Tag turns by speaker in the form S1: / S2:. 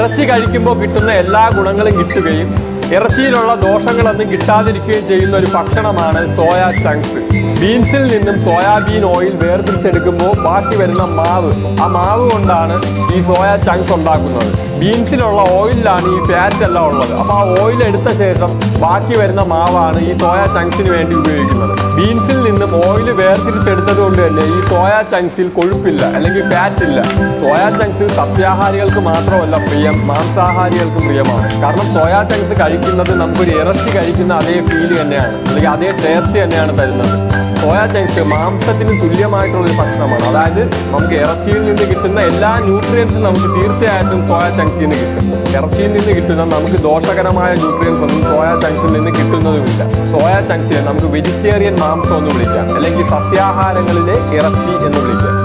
S1: ഇറച്ചി കഴിക്കുമ്പോൾ കിട്ടുന്ന എല്ലാ ഗുണങ്ങളും കിട്ടുകയും ഇറച്ചിയിലുള്ള ദോഷങ്ങളൊന്നും കിട്ടാതിരിക്കുകയും ചെയ്യുന്ന ഒരു ഭക്ഷണമാണ് സോയ ചങ്ക്സ്. ബീൻസിൽ നിന്നും സോയാബീൻ ഓയിൽ വേർതിരിച്ചെടുക്കുമ്പോൾ ബാക്കി വരുന്ന മാവ്, ആ മാവ് കൊണ്ടാണ് ഈ സോയ ചങ്ക്സ് ഉണ്ടാക്കുന്നത്. ബീൻസിലുള്ള ഓയിലാണ് ഈ ഫാറ്റ് എല്ലാം ഉള്ളത്. അപ്പോൾ ആ ഓയിൽ എടുത്ത ശേഷം ബാക്കി വരുന്ന മാവാണ് ഈ സോയ ചങ്ക്സിന് വേണ്ടി ഉപയോഗിക്കുന്നത്. ബീൻസിൽ നിന്നും ഓയിൽ വേർതിരിച്ചെടുത്തത് കൊണ്ട് തന്നെ ഈ സോയ ചങ്ക്സിൽ കൊഴുപ്പില്ല, അല്ലെങ്കിൽ ഫാറ്റ് ഇല്ല. സോയ ചങ്ക്സ് സസ്യാഹാരികൾക്ക് മാത്രമല്ല പ്രിയം, മാംസാഹാരികൾക്കും പ്രിയമാണ്. കാരണം സോയ ചങ്ക്സ് കഴിക്കുന്നത് നമുക്കൊരു ഇറച്ചി കഴിക്കുന്ന അതേ ഫീൽ തന്നെയാണ്, അല്ലെങ്കിൽ അതേ ടേസ്റ്റ് തന്നെയാണ് തരുന്നത്. സോയ ചങ്ക്സ് മാംസത്തിന് തുല്യമായിട്ടുള്ളൊരു ഭക്ഷണമാണ്. അതായത് നമുക്ക് ഇറച്ചിയിൽ നിന്ന് കിട്ടുന്ന എല്ലാ ന്യൂട്രിയൻസും നമുക്ക് തീർച്ചയായിട്ടും സോയ ചങ്ക്സിൽ നിന്ന് കിട്ടും. ഇറച്ചിയിൽ നിന്ന് കിട്ടുന്ന നമുക്ക് ദോഷകരമായ ന്യൂട്രിയൻസ് ഒന്നും സോയ ചങ്ക്സിൽ നിന്ന് കിട്ടുന്നതുമില്ല. സോയ ചങ്ക്സിനെ നമുക്ക് വെജിറ്റേറിയൻ മാംസം എന്ന് വിളിക്കാം, അല്ലെങ്കിൽ സസ്യാഹാരങ്ങളിലെ ഇറച്ചി എന്ന് വിളിക്കാം.